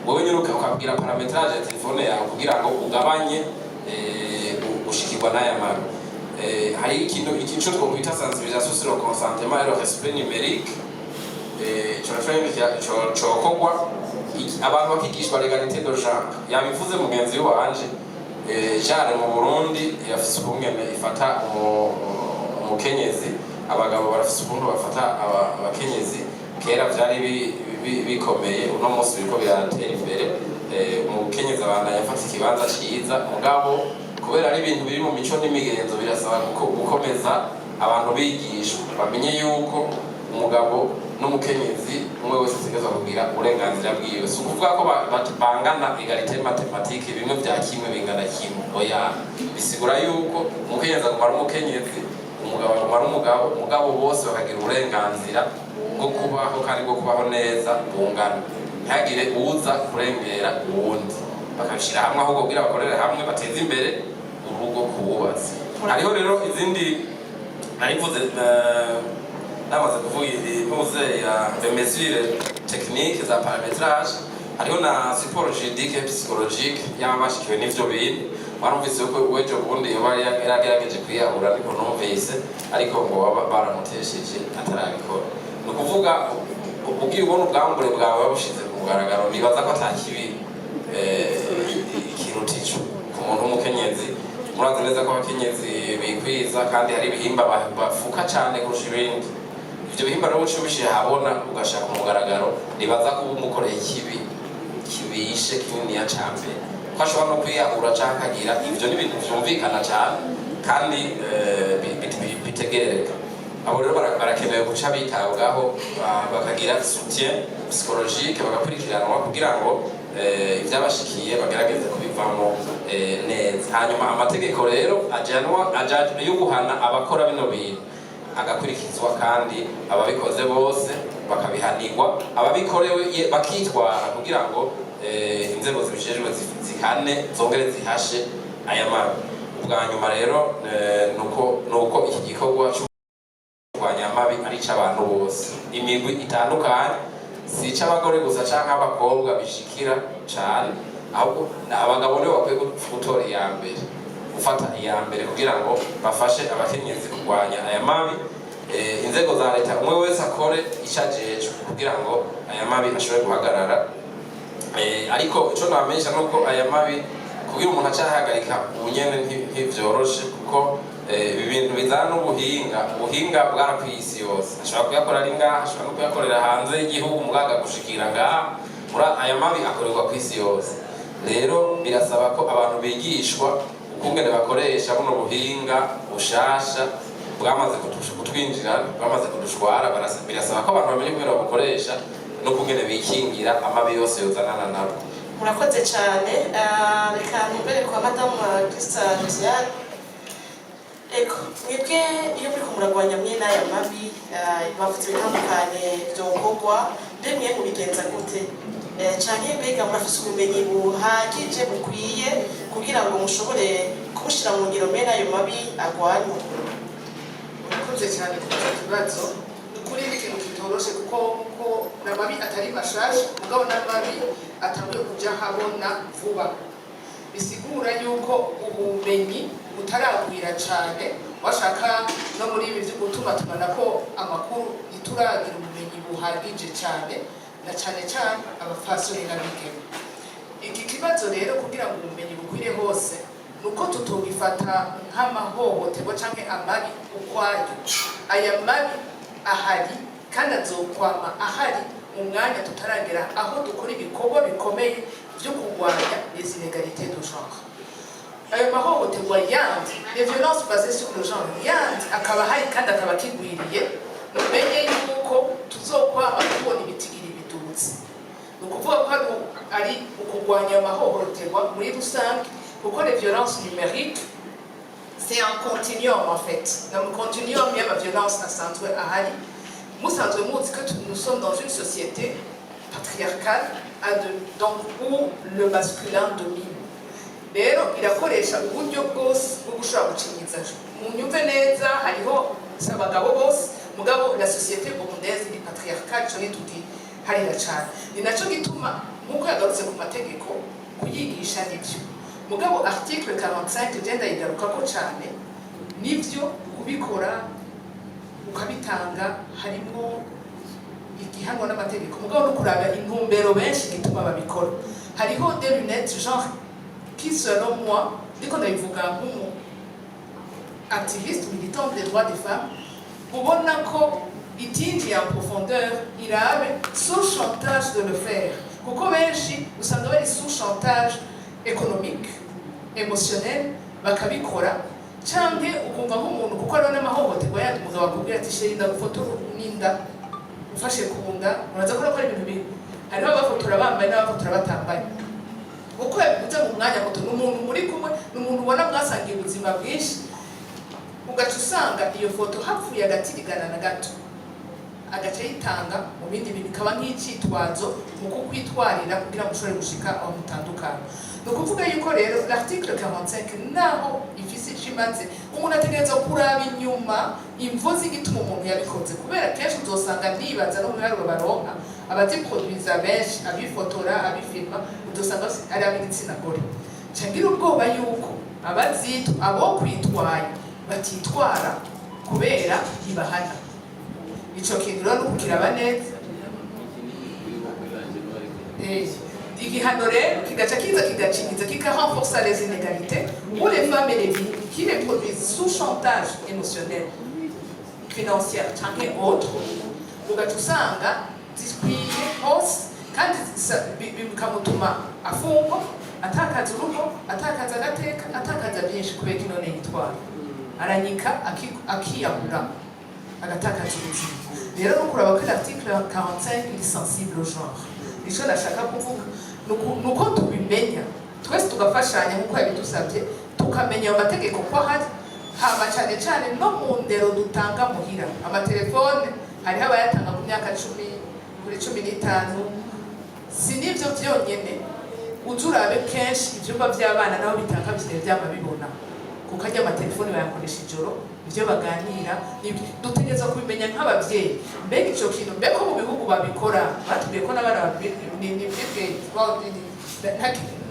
wewe nyine ukabwira parametrage ya telefone yawe kugira ngo ugabanye gushikirwa n'aya mabi hari ikintu cyo kwita sensibilisation sur le consentement et le respect numérique cokogwa abantu bakigishwa l'égalité de genre yabivuze mugenzi wanje cyane mu Burundi yafise ubungene ifata umukenyezi abagabo barafise ukuntu bafata abakenyezi kera byari bikomeye uno munsi biriko biratera imbere umukenyezi abana yafata ikibanza cyiza mugabo kubera ari ibintu biri mu mico n'imigenzo birasaba gukomeza abantu bigishwa bamenye yuko umugabo n'umukenyezi umwe wese ategerezwa kugira uburenganzira bwiwe si ukuvuga ko bangana egalite matematike bimwe bya kimwe bingana kimwe oya bisigura yuko umukenyezi agumara umukenyezi umugabo agumara umugabo bose bakagira uburenganzira bwo kubaho kandi bwo kubaho neza bungana ntihagire uza kurengera uwundi bakabishyira hamwe ahubwo kugira bakorere hamwe bateze imbere urugo kububatsi hariho rero izindi narivuze namaze kuvuga impuze ya mesure technique za parametrage hariho na support juridique et psychologique y'abashikiwe n'ivyo bintu barumvise ko wejo bundi yari yagerageje kwiyahura ariko numvise ariko ngo baramutesheje atarabikora ni ukuvuga ubwiye ubona ubwambure bwawe babushize ku mugaragaro nibaza ko atakibi ikintu tico ku muntu w'umukenyezi murazi neza ko abakenyezi bikwiza kandi hari ibihimba bafuka cyane kurusha ibindi ibyo bihimba rero ucubishije habona ugashaka umugaragaro nibaza ko umukoreye ikibi kibishe kininiya cyane ko ashobora no kwiyahura cyangwa akagira ibyo ni ibintu byumvikana cyane kandi bitegerereka abo rero barakenewe guca bitabwaho bakagira soutien psychologique bagakurikiranwa kugira ngo ibyabashikiye bagerageze kubivamo neza hanyuma amategeko rero ajyanwa yo guhana abakora bino bintu agakurikizwa kandi ababikoze bose bakabihanirwa ababikorewe bakitwara kugira ngo inzego zibishejwe zihane zongere zihashe aya mabi ubwa nyuma rero nuko iki gikorwa cyo kurwanya amabi ari cy'abantu bose imigwi itandukanye si cy'abagore gusa cyangwa abakobwa bishikira cyane ahubwo abagabo nibo bakwiye gutora iya mbere gufata iya mbere kugira ngo bafashe abakenyezi kurwanya aya mabi inzego za leta umwe wese akore icyo ajejwe kugira ngo aya mabi ashobore guhagarara ariko ico namenyesha nuko aya mabi kugira umuntu acahagarika ubunyene ntivyoroshe kuko ibintu bizana ubuhinga bwarakwisi yose ashobora kuyakora ari ngaha ashobora no kuyakorera hanze y'igihugu mugaga gushikira ngaha muri aya mabi akorerwa kwisi yose rero birasaba ko abantu bigishwa ukungene bakoresha buno buhinga bushasha bwamaze kutwinjira bwamaze kudushwara birasaba ko abantu bamenye kubera bukoresha no kungene bikingira amabi yose yozanana nabo.
Murakoze cyane reka mbere kwa Madamu Christa Josiane. Eko mwebwe iyo muri kumuragwanya mwe n'aya mabi bavuze bitandukanye byokorwa ndemwe mubigenza gute canke mbega murafise ubumenyi buhagije bukwiye kugira ngo mushobore kubushira mu ngiro mwe n'ayo mabi agwanywa?
Murakoze cyane ku kibazo kuri ikintu kitoroshe kuko n'amabi atari mashasha mugabo n'amabi atanguye kuja habona vuba bisigura yuko ubumenyi butaragwira cyane washaka no muri ibi byo gutuma tumanako amakuru ituragira ubumenyi buhagije cyane na cyane abafasoni n'abigeme. Iki kibazo rero kugira ngo ubumenyi bugwire hose nuko tutogifata nk'amahohoterwa canke amabi ukwayo. Aya mabi ahari kandi azokwama ahari mu mwanya tutaragera aho dukora ibikorwa bikomeye byo kurwanya les inégalités de genre. Ayo mahohoterwa yandi les violences basées sur le genre yandi akaba hari kandi akaba kigwiriye mumenye yuko tuzokwama kubona ibitigiri bidutse nukuvuga ko ari ukugwanya amahohoterwa muri rusange kuko les violences numériques c'est un continuum en fait dans le continuum y'ama violence asanzwe ahari musanzwe muzi que nous sommes dans une société patriarcale donc où le masculin domine. Rero irakoresha uburyo bwose bwo gushobora gucinyiza mu nyumve neza hariho abagabo bose mugabo la société burundaise ni patriarcale cyo tuti harira cyane ni naco gituma nkuko yagarutse ku mategeko kuyigisha nibyo mugabo article 45 genda yigaruka ko cyane nibyo kubikora ukabitanga harimo igihanwa n'amategeko mugabo no kuraba intumbero benshi gituma babikora hariho des lunettes genre qui selon moi diko ndabivuga nk'umu activiste militant des droits des femmes ubona ko itinjiye en profondeur irabe sous chantage de le faire kuko benshi usanga bari sous chantage économique émotionnel bakabikora canke ukumva nk'umuntu kuko ariho n'amahohoterwa yandi umugabo akubwira ati sheri ndagufotora n'inda ufashe ku nda uraza kubona ko ari ibintu bibi hariho abafotora bambaye n'abafotora batambaye uko yabivuze mu mwanya muto n'umuntu muri kumwe n'umuntu ubona mwasangiye ubuzima bwinshi ugaca usanga iyo foto hapfuye agatirigana na gato agaca yitanga mu bindi bintu bikaba nk'icitwazo mu kukwitwarira kugira ngo ushobore gushika aho mutandukana. Ni ukuvuga yuko rero l'article 45 naho ifise ikimaze umuntu ategereza kuraba inyuma imvo z'igituma umuntu yabikoze kubera kenshi uzosanga nibaza no mu biharuro baronka abaziproduiza benshi abifotora abifilma uzosanga ari ab'igitsina gore cangira ubwoba yuko abazitu abo kwitwaye batitwara kubera ibahana ico kintu rero kukiraba neza igihano rero kigaca kiza kigacinyiza kikarenforcer les inégalités pour les femmes et les filles qui les produisent sous chantage émotionnel financier canke autre ugaca usanga zikwiye hose kandi bikamutuma afungwa atakaza urugo atakaza agateka atakaza byinshi kubera inone yitwara aranyika akiyahura agatakaza ubuzima rero no kuraba ko l'article 45 est sensible au genre nico ndashaka kuvuga nuko tubimenya twese tugafashanya nkuko yabidusabye tukamenya amategeko ko hari haba cyane cyane no mu ndero dutanga muhira amatelefone hariho abayatanga ku myaka 10 kuri 15 sinivyo byonyene uzurabe kenshi ibyumba by'abana nabo bitanga byine byama bibona kuko ajya amatelefone bayakoresha ijoro ibyo baganira dutegereza kubimenya nk'ababyeyi mbega icyo kintu mbeko mu bihugu babikora batubwiye ko n'abana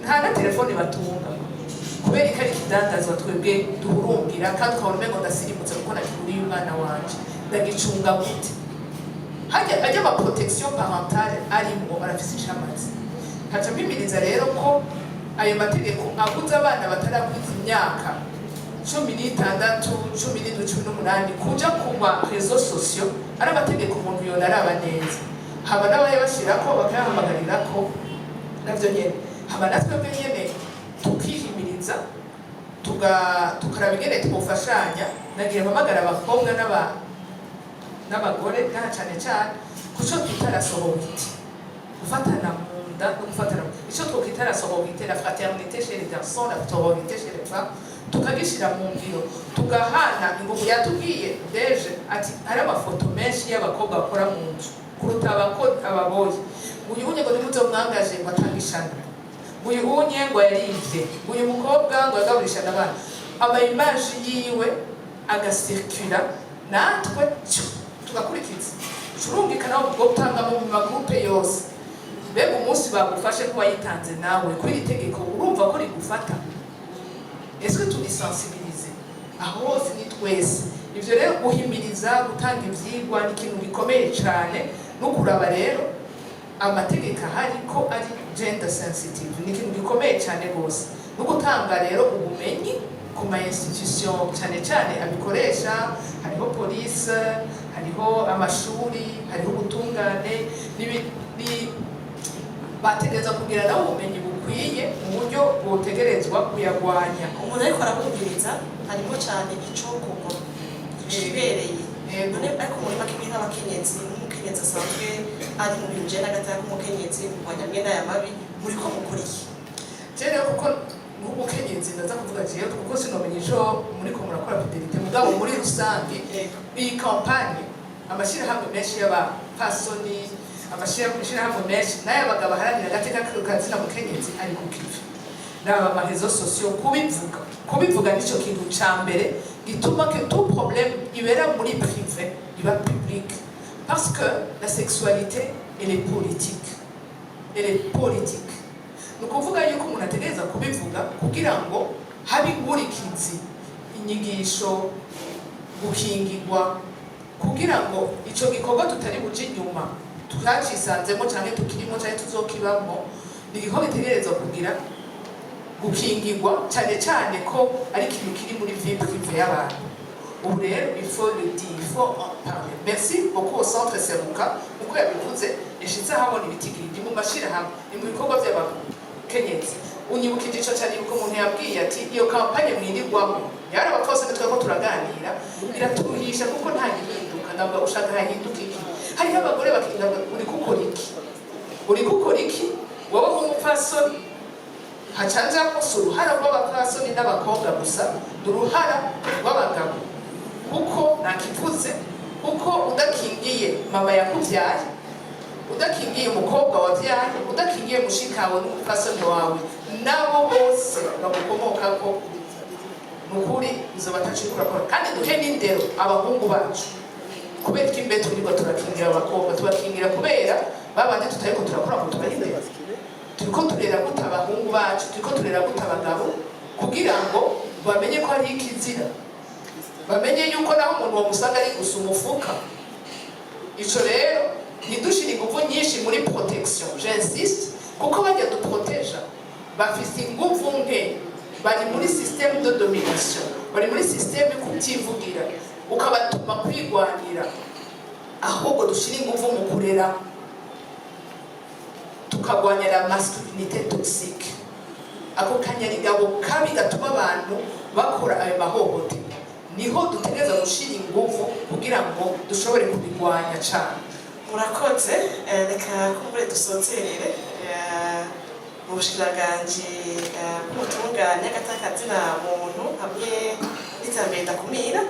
nta na telefone batunga kubera ko ari ikidandazwa twebwe duhurumbira kandi ukabona umengo ndasirimutse kuko nakiguriye umwana wanje ndagicunga gute hajya ama protection parentale arimo barafise ishamazi nkaca mpimiriza rero ko ayo mategeko abuza abana batarakuza imyaka 16, 17, 18 kuja kuba réseaux sociaux ari amategeko umuntu yona araba neza, haba n'abaye bashirako bakayahamagarira ko navyo nyene, haba natwe nyene tukihimiriza tukaraba ingene twofashanya. Nagira mpamagara abakobwa n'abagore ngaha cane cane kuco twitara sororité, gufatana mu nda no gufatana ico twokwitara sororité, la fraternité chez les garçons, la sororité chez les femmes, tukagishira mu ngiro, tugahana ingufu. Yatubwiye deje ati hari amafoto menshi y'abakobwa bakora mu nzu kuruta ababoyi. Uyu unye ngo nimuzomwangaje ngo atangishana, uyu unye ngo yarivye, uyu mukobwa ngo yagaburisha n'abana, ama image yiwe agasirkula natwe tugakurikiza turumvikana ubwo gutanga mu magroupe yose. Mbega umunsi bagufashe ko wayitanze nawe kuri iri tegeko urumva ko rigufata, ese tulisensibilize aho hose ni twese. Ivyo rero guhimiriza gutanga ivyigwa ni ikintu gikomeye cyane, no kuraba rero amategeko ahari ko ari gender sensitive ni ikintu gikomeye cyane rwose, no gutanga rero ubumenyi ku ma institution cyane cyane abikoresha. Hariho police, hariho amashuri, hariho ubutungane, bategereza kugira nabo ubumenyi bukwiye mu buryo butegerezwa kuyagwanya.
Umuntu ariko arabumviriza harimo cyane icokorwa kibereye, ariko muri make nk'abakenyezi, n'umukenyezi asanzwe ari mu bintu jena gataka k'umukenyezi kurwanya mwene aya mabi, muri ko mukuriye
jene kuko nk'umukenyezi ndaza kuvuga jewe kuko sinomenya ico muri ko murakora fidelite, mugabo muri rusange iyi kampanye amashirahamwe menshi y'abapasoni, amashirahamwe menshi n'ay'abagabo baharanira agateka kazina mukenyezi ari kukiva n'aba marezo sociaux. Kubivuga nico kintu ca mbere gituma que tout problème ibera muri privé iba public, parce que la sexualité elle est politique, ni ukuvuga yuko umuntu ategereza kubivuga kugira ngo habe inkurikizi, inyigisho, gukingirwa, kugira ngo ico gikorwa tutari buje inyuma twacisanzemo cyane tukirimo cyane tuzokibamo, ni igikorwa gitegereza kugira gukingirwa cyane cyane ko ari ikintu kiri muri vie privée y'abantu. Ubu rero il faut le dire, il faut en parler. Merci beaucoup au centre Seruka uko yabivuze, yashitse ahabona ibitigiri mu mashirahamwe, ni mu bikorwa by'abakenyezi. Unyibukije ico cyane yuko umuntu yabwiye ati iyo kampanye mwirirwamo yari abapfose nitwe ko turaganira iraturuhisha kuko nta gihinduka, ndabwo ushaka hahinduka iki. Hariho abagore bakinga uri gukora iki wowe nk'umupfasoni, hacanza ko uruhara rw'abapfasoni n'abakobwa gusa, uruhara rw'abagabo, kuko nakivuze, kuko udakingiye mama yakuvyaye, udakingiye umukobwa wavyaye, udakingiye mushikawe n'umupfasoni wawe, nabo bose bagukomokako, nukuri izo batacikurakora. Kandi duhe n'indero abahungu bacu, kubera ko imbere turiko turakingira abakobwa, tubakingira kubera babandi tutariko turakora ngo tubarinde, turiko turera gute abahungu bacu, turiko turera gute abagabo, kugira ngo bamenye ko ari ikizira, bamenye yuko naho umuntu wamusanga ari gusa umufuka. Ico rero ntidushire ingufu nyinshi muri protection, j'insiste, kuko bajya duproteja bafise ingufu nke, bari muri système de domination, bari muri système kutivugira, ukabatuma kwigwanira. Ahubwo dushire ingufu mu kurera, tukagwanya la masculinité toxique, ako kanyarigabo kabi gatuma abantu bakora ayo mahohote. Niho dutegereza gushira ingufu kugira ngo dushobore kubigwanya cyane.
Murakoze, reka kumbure dusozerere mu bushikiranganje bw'ubutungane agataka muntu hamwe n'iterambere ndakumira.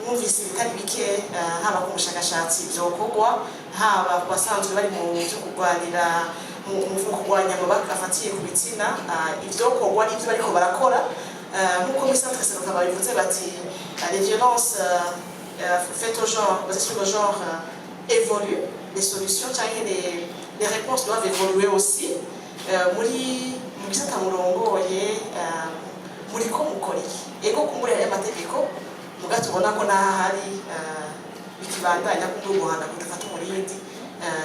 Mwumvise ibitari bike, haba ku bushakashatsi byokorwa, haba ku basanzwe bari mu byo kurwanira mu kurwanya amabaka afatiye ku bitsina, ibyokorwa n'ibyo bariko barakora. Nk'uko muri centre Seruka babivuze bati les violences faites au genre, basées sur le genre évoluent, les solutions cyangwa les réponses doivent évoluer aussi. Muri mu gisata murongoye muri ko mukora iki? Ego kumbure aya mategeko mugatubona ko nahari bikibandanya kuduguhana kudafata umurindi,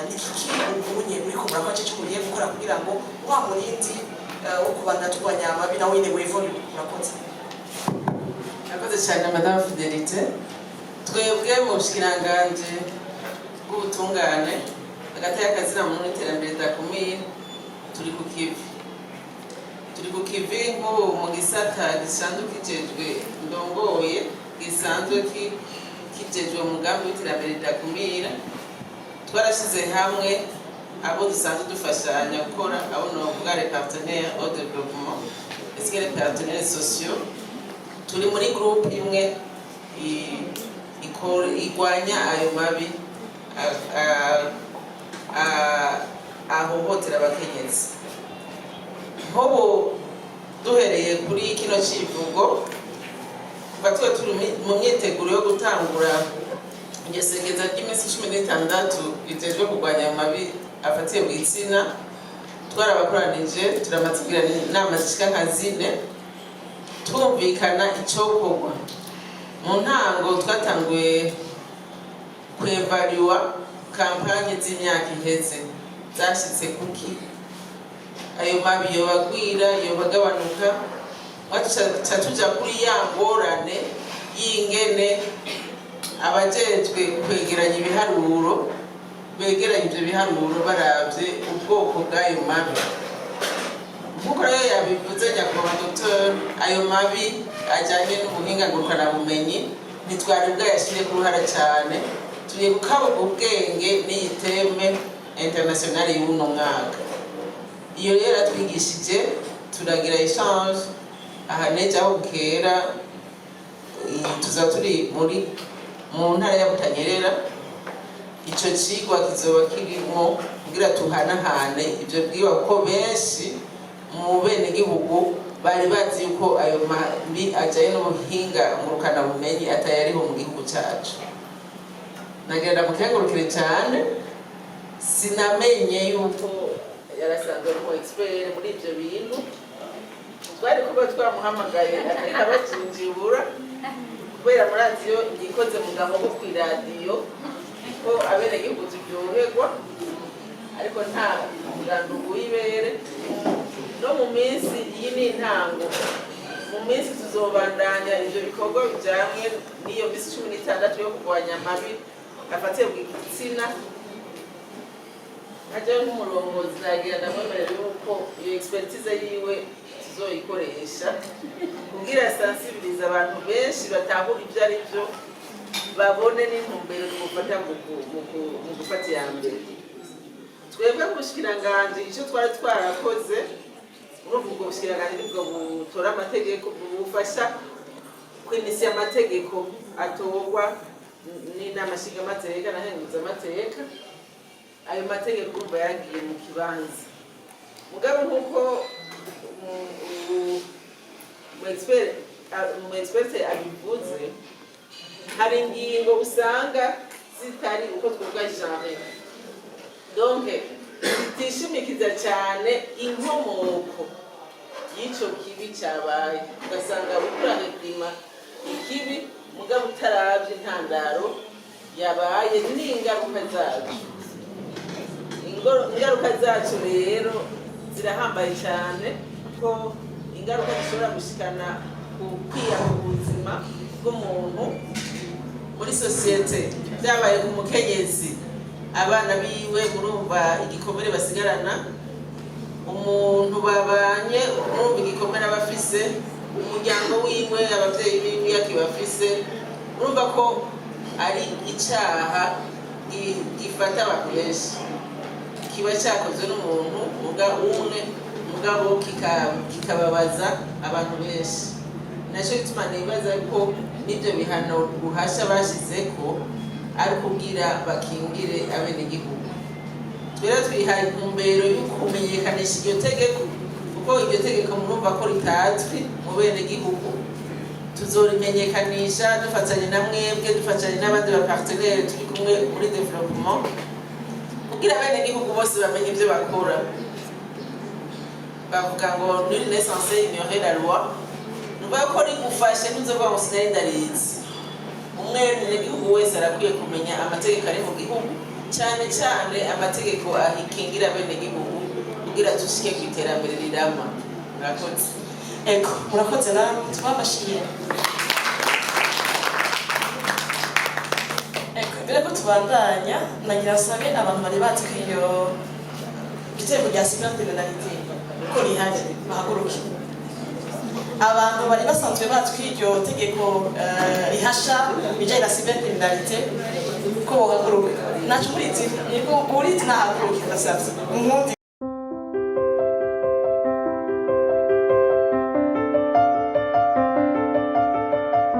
ni kiki ubunye muri ko murakora cyo mugiye gukora kugira ngo wa murindi wo kubana turwanya amabi nawe nyine wevole murakoze.
Murakoze cyane Madame Fidelite. Twebwe mu bushikiranganje bw'ubutungane hagati y'akazina mu iterambere ridakumira turi ku kivi nk'ubu mu gisata gisanzwe kijejwe ndongoye gisanzwe kijejwe umugambi w'iterambere ridakumira. Twarashize hamwe abo dusanzwe dufashanya gukora abo novuga les partenaires au développement et les partenaires sociaux. Turi muri groupe imwe igwanya ayo mabi ahohotera abakenyezi. Nk'ubu duhereye kuri kino kivugo kuva tuba turi mu myiteguro yo gutangura ingesengeza ry'iminsi 16 rijejwe kurwanya ayo mabi afatiye mu gitsina, twarabakoranije turamatigirana inama zishika nka 4 twumvikana icokorwa. Mu ntango twatanguye kwevaluwa kampanye z'imyaka iheze zashyitse kuki ayo mabi yobagwira yobagabanuka. Mwaca tuja kuri ya ngorane y'ingene abajejwe kwegeranya ibiharuro begeranya ibyo biharuro baravye ubwoko bw'ayo mabi. Nk'uko rero yabivuze nyakubahwa Dr. ayo mabi ajyanye n'ubuhinga ngurukanabumenyi ntitwari bwayashyire ku ruhara cyane. Tugiye gukabuka ubwenge n'iyi teme internationale y'uno mwaka. Iyo rero atwigishije turagira échange aha nejo aho bukera tuza turi mu ntara ya Butanyerera. Ico cigwa kizoba kirimo kugira tuhanahane ibyo bwiwa kuko benshi mu bene gihugu bari bazi yuko ayo mabi ajyanye n'ubuhinga ngurukanabumenyi atayariho mu gihugu cyacu. Nagenda mukengurukire cyane, sinamenye yuko yarasanzwe ari mu expert muri ibyo bintu. Twari kuba twamuhamagaye akabajinjibura kubera muri radio igikoze mu gamo ko ku radio ko abene gihugu turyoherwa, ariko nta mugandu wibere. No mu minsi iyi ni intango, mu minsi tuzobandanya ivyo bikorwa bijamwe n'iyo minsi 16 yo kurwanya amabi afatiye ku gitsina. Aje nk'umurongozi nagira ndamwemerera yuko iyo expertise yiwe tuzoyikoresha kugira sensibilize abantu benshi batahura ibyo ari byo, babone n'intumbero gufata mu gufata ya mbere. Twebwe kushikiranganje icyo twari twarakoze uruvugo bushikiranganje bwo butora amategeko bufasha kwinisi amategeko atorwa n'inama nshingamateka na henguzamateka. Ayo mategeko urumva yagiye mu kibanza mugabo nk'uko mu expert abivuze, hari ingingo usanga zitari uko twoga genre, donc tishimikiza cyane inkomoko y'ico kibi cyabaye. Ugasanga bukura reklima ikibi mugabo utaravye intandaro yabaye n'ingaruka zacu. Ingaruka zacu rero zirahambaye cyane ko ingaruka zishobora gushikana ku kwiyaka ubuzima bw'umuntu muri sosiyete, byabaye ku mukenyezi, abana biwe murumva igikomere basigarana, umuntu babanye murumva igikomere abafise, umuryango wiwe abavyeyi biwe yakibafise. Murumva ko ari icyaha gifata abantu benshi, kiba cyakozwe n'umuntu mugabo kikababaza abantu benshi. Nacyo gituma nibaza ko n'ibyo bihano ruhasha bashyizeko ari kugira bakingire abenegihugu. Twera twihaye intumbero yo kumenyekanisha iryo tegeko, kuko iryo tegeko murumva ko ritazwi mu benegihugu. Tuzorimenyekanisha dufatanye na mwebwe, dufatanye n'abandi ba partenaire turi kumwe muri development kugira abenegihugu bose bamenye ibyo bakora. Bavuga ngo nul n'est censé ignorer la loi. Nuba ko rigufashe ntuzovuga ngo sinari ndarizi. Umwenegihugu wese arakwiye kumenya amategeko ari mu gihugu cyane cyane amategeko ahikingira bene gihugu kugira dushike ku iterambere rirama. Murakoze.
Ego, murakoze namwe tubabashimiye. Ego, mbere ko tubandanya nagira sabe abantu bari bazi ko iyo igitego rya cybercriminalité ko rihari bahaguruke. Abantu bari basanzwe bazi ko iryo tegeko rihasha bijyanye na cybercriminalité ko bahaguruka. Nacu muri izi, muri izi nahaguruke ndasabye.